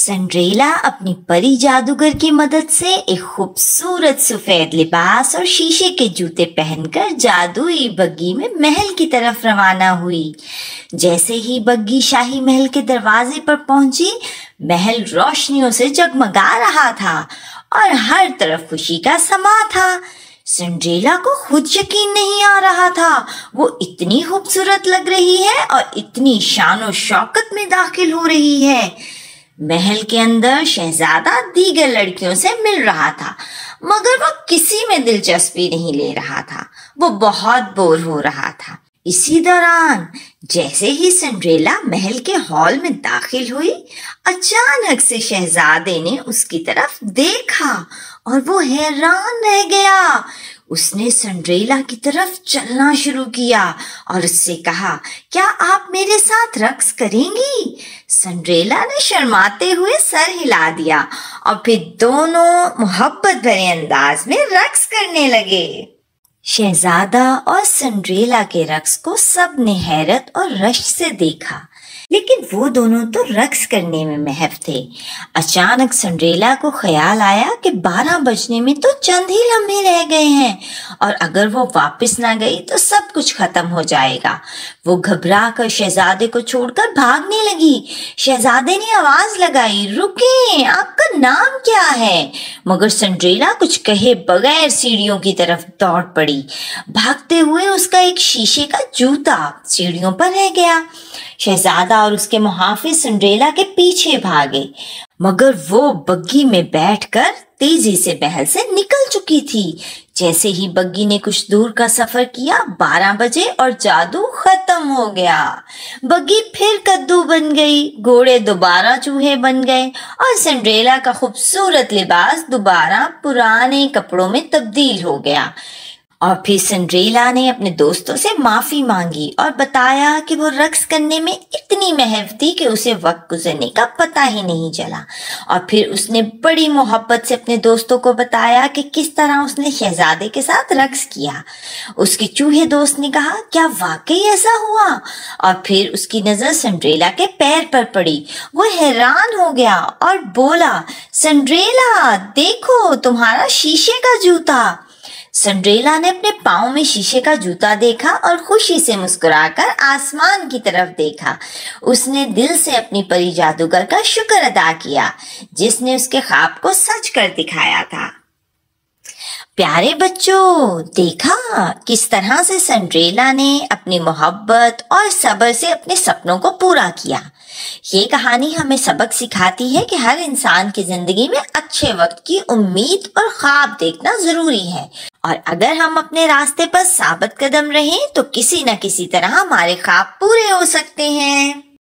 Cinderella अपनी परी जादूगर की मदद से एक खूबसूरत सफेद लिबास और शीशे के जूते पहनकर जादुई बग्गी में महल की तरफ रवाना हुई। जैसे ही बग्गी शाही महल के दरवाजे पर पहुंची, महल रोशनियों से जगमगा रहा था और हर तरफ खुशी का समा था। सिंड्रेला को खुद यकीन नहीं आ रहा था, वो इतनी खूबसूरत लग रही है और इतनी शान शौकत में दाखिल हो रही है। महल के अंदर शहजादा दीगर लड़कियों से मिल रहा था, मगर वो किसी में दिलचस्पी नहीं ले रहा था। वो बहुत बोर हो रहा था। इसी दौरान जैसे ही सिंड्रेला महल के हॉल में दाखिल हुई, अचानक से शहजादे ने उसकी तरफ देखा और वो हैरान रह गया। उसने सिंड्रेला की तरफ चलना शुरू किया और उससे कहा, क्या आप मेरे साथ रक्स करेंगी? सिंड्रेला ने शर्माते हुए सर हिला दिया और फिर दोनों मोहब्बत भरे अंदाज में रक्स करने लगे। शहजादा और सिंड्रेला के रक्स को सब ने हैरत और रश्क से देखा, लेकिन वो दोनों तो रक्स करने में महव थे। अचानक सिंड्रेला को ख्याल आया कि 12 बजने में तो चंद ही लम्हे रह गए हैं और अगर वो वापस ना गई तो सब कुछ खत्म हो जाएगा। वो घबरा कर शहजादे को छोड़कर भागने लगी। शहजादे ने आवाज लगाई, रुकें, आपका नाम क्या है? मगर सिंड्रेला कुछ कहे बगैर सीढ़ियों की तरफ दौड़ पड़ी। भागते हुए उसका एक शीशे का जूता सीढ़ियों पर रह गया। शहजादा और उसके मुहाफिज सिंड्रेला के पीछे भागे, मगर वो बग्गी में बैठकर तेजी से महल से निकल चुकी थी। जैसे ही बग्गी ने कुछ दूर का सफर किया, 12 बजे और जादू खत्म हो गया। बग्गी फिर कद्दू बन गई, घोड़े दोबारा चूहे बन गए और सिंड्रेला का खूबसूरत लिबास दोबारा पुराने कपड़ों में तब्दील हो गया। और फिर सिंड्रेला ने अपने दोस्तों से माफी मांगी और बताया कि वो रक्स करने में इतनी महव थी कि उसे वक्त गुजरने का पता ही नहीं चला। और फिर उसने बड़ी मोहब्बत से अपने दोस्तों को बताया कि किस तरह उसने शहजादे के साथ रक्स किया। उसके चूहे दोस्त ने कहा, क्या वाकई ऐसा हुआ? और फिर उसकी नजर सिंड्रेला के पैर पर पड़ी। वो हैरान हो गया और बोला, सिंड्रेला देखो, तुम्हारा शीशे का जूता। सिंड्रेला ने अपने पाँव में शीशे का जूता देखा और खुशी से मुस्कुराकर आसमान की तरफ देखा। उसने दिल से अपनी परी जादूगर का शुक्र अदा किया, जिसने उसके ख्वाब को सच कर दिखाया था। प्यारे बच्चों, देखा किस तरह से सिंड्रेला ने अपनी मोहब्बत और सब्र से अपने सपनों को पूरा किया। ये कहानी हमें सबक सिखाती है कि हर इंसान की जिंदगी में अच्छे वक्त की उम्मीद और ख्वाब देखना जरूरी है, और अगर हम अपने रास्ते पर साबित कदम रहें तो किसी न किसी तरह हमारे ख्वाब पूरे हो सकते हैं।